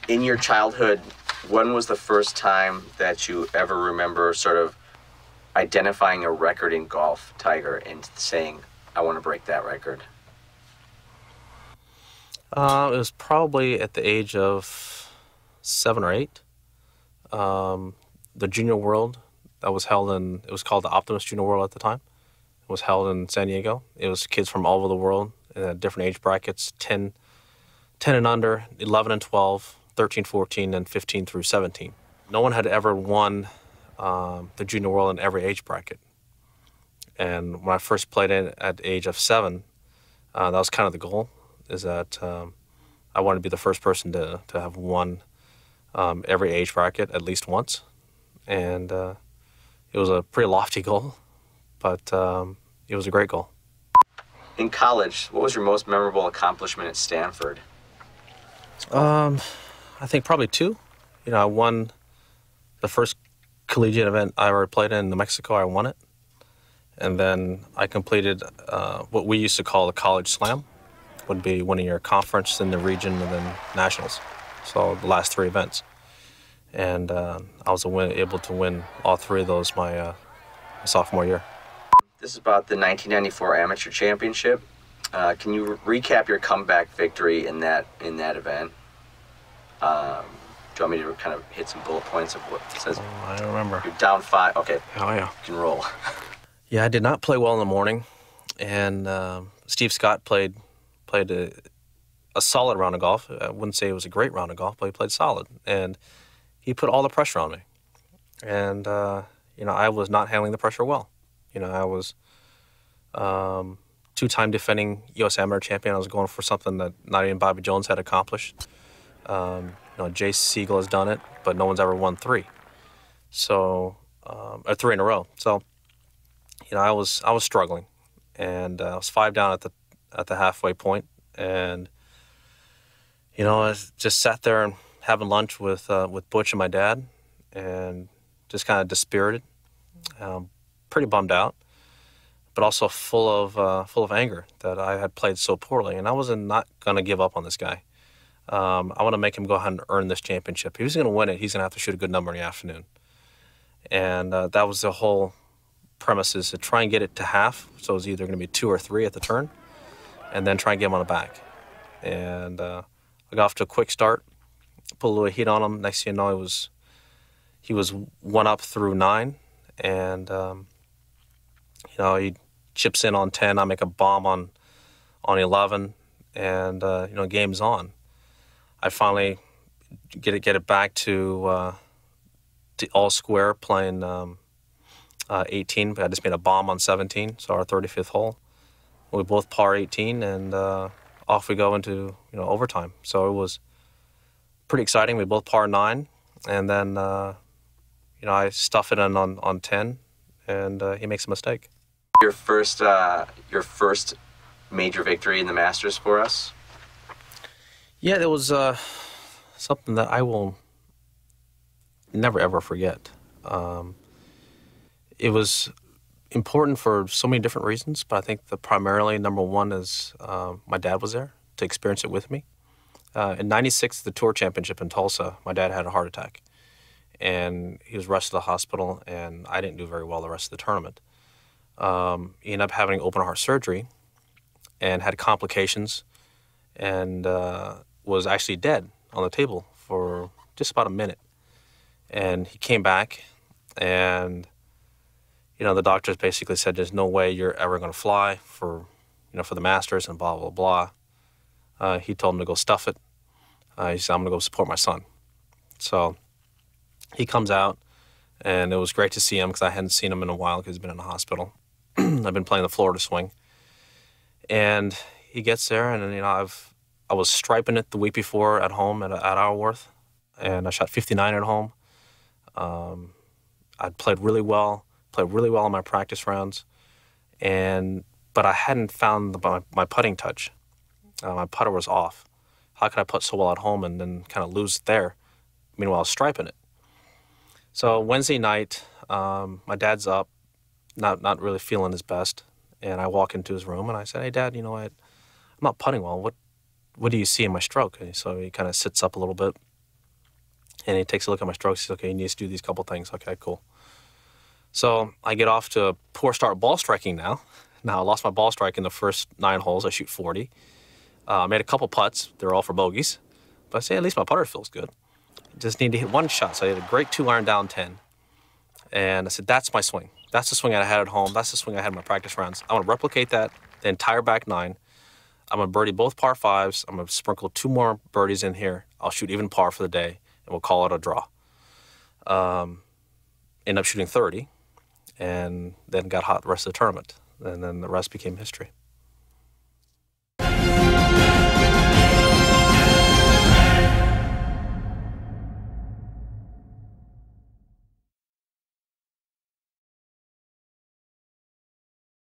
In your childhood, when was the first time that you ever remember sort of identifying a record in golf, Tiger, and saying, I want to break that record? It was probably at the age of 7 or 8. The Junior World that was held it was called the Optimist Junior World at the time. It was held in San Diego. It was kids from all over the world in different age brackets, 10 and under, 11 and 12, 13, 14, and 15 through 17. No one had ever won the Junior World in every age bracket. And when I first played it at the age of 7, that was kind of the goal, is that I wanted to be the first person to have won every age bracket at least once. And it was a pretty lofty goal, but it was a great goal. In college, what was your most memorable accomplishment at Stanford? I think probably 2. I won the first collegiate event I ever played in New Mexico. I won it. And then I completed what we used to call the college slam, would be winning your conference in the region and then nationals. So the last 3 events. And I was able to win all 3 of those my sophomore year. This is about the 1994 Amateur Championship. Can you recap your comeback victory in that event? Do you want me to kind of hit some bullet points of what it says? I don't remember. You're down 5. Okay. Oh, yeah. You can roll. Yeah, I did not play well in the morning. And Steve Scott played a solid round of golf. I wouldn't say it was a great round of golf, but he played solid. And he put all the pressure on me. And, I was not handling the pressure well. I was 2-time defending U.S. Amateur champion. I was going for something that not even Bobby Jones had accomplished. Jay Siegel has done it, but no one's ever won 3. So, or 3 in a row. So, I was struggling, and I was 5 down at the halfway point, and I just sat there and having lunch with Butch and my dad, and just kind of dispirited, pretty bummed out, but also full of anger that I had played so poorly, and I was not going to give up on this guy. I want to make him go ahead and earn this championship. If he's going to win it, he's going to have to shoot a good number in the afternoon, and that was the whole premise, is to try and get it to half. So it was either going to be 2 or 3 at the turn, and then try and get him on the back. And I got off to a quick start, put a little heat on him. Next thing you know, he was 1 up through 9, and he chips in on 10. I make a bomb on 11, and game's on. I finally get it back to all square, playing 18, but I just made a bomb on 17, so our 35th hole. We both par 18, and off we go into overtime. So it was pretty exciting. We both par 9, and then I stuff it in on 10, and he makes a mistake. Your first major victory in the Masters for us? Yeah, it was something that I will never ever forget. It was important for so many different reasons, but I think the primarily number one is my dad was there to experience it with me. In '96, the Tour Championship in Tulsa, my dad had a heart attack, and he was rushed to the hospital, and I didn't do very well the rest of the tournament. He ended up having open heart surgery and had complications, and was actually dead on the table for just about a minute. And he came back, and the doctors basically said, there's no way you're ever going to fly for the Masters, and blah, blah, blah. He told him to go stuff it. He said, I'm going to go support my son. So he comes out, and it was great to see him because I hadn't seen him in a while because he's been in the hospital. I've been playing the Florida swing. And he gets there, and I was striping it the week before at home at Hourworth, and I shot 59 at home. I'd played really well in my practice rounds, but I hadn't found my putting touch. My putter was off. How could I putt so well at home and then kind of lose it there? Meanwhile, I was striping it. So Wednesday night, my dad's up, not really feeling his best, and I walk into his room and I said, "Hey, Dad, I'm not putting well. What do you see in my stroke?" And so he kind of sits up a little bit, And he takes a look at my strokes. He says, okay, you need to do these couple things. Okay, cool. So I get off to a poor start ball striking now. Now, I lost my ball strike in the first 9 holes. I shoot 40. I made a couple putts. They're all for bogeys. But I say, at least my putter feels good. Just need to hit one shot. So I hit a great 2-iron down 10. And I said, that's my swing. That's the swing I had at home. That's the swing I had in my practice rounds. I want to replicate that the entire back 9. I'm going to birdie both par 5s. I'm going to sprinkle 2 more birdies in here. I'll shoot even par for the day, and we'll call it a draw. End up shooting 30, and then got hot the rest of the tournament. And then the rest became history.